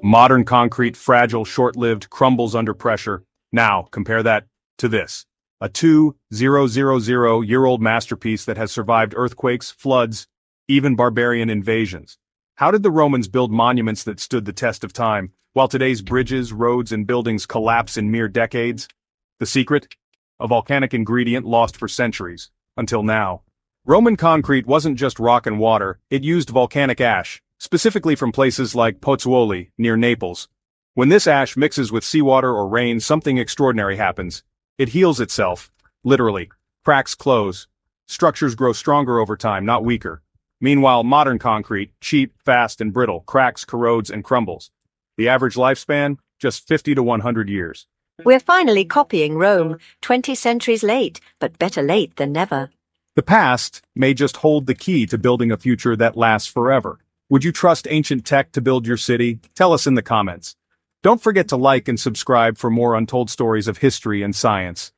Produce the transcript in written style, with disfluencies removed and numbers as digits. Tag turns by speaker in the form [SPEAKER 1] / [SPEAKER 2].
[SPEAKER 1] Modern concrete, fragile, short-lived, crumbles under pressure. Now, compare that to this. A 2,000-year-old masterpiece that has survived earthquakes, floods, even barbarian invasions. How did the Romans build monuments that stood the test of time, while today's bridges, roads, and buildings collapse in mere decades? The secret? A volcanic ingredient lost for centuries, until now. Roman concrete wasn't just rock and water, it used volcanic ash, specifically from places like Pozzuoli, near Naples. When this ash mixes with seawater or rain, something extraordinary happens. It heals itself, literally. Cracks close. Structures grow stronger over time, not weaker. Meanwhile, modern concrete, cheap, fast, and brittle, cracks, corrodes, and crumbles. The average lifespan? Just 50 to 100 years.
[SPEAKER 2] We're finally copying Rome, 20 centuries late, but better late than never.
[SPEAKER 1] The past may just hold the key to building a future that lasts forever. Would you trust ancient tech to build your city? Tell us in the comments. Don't forget to like and subscribe for more untold stories of history and science.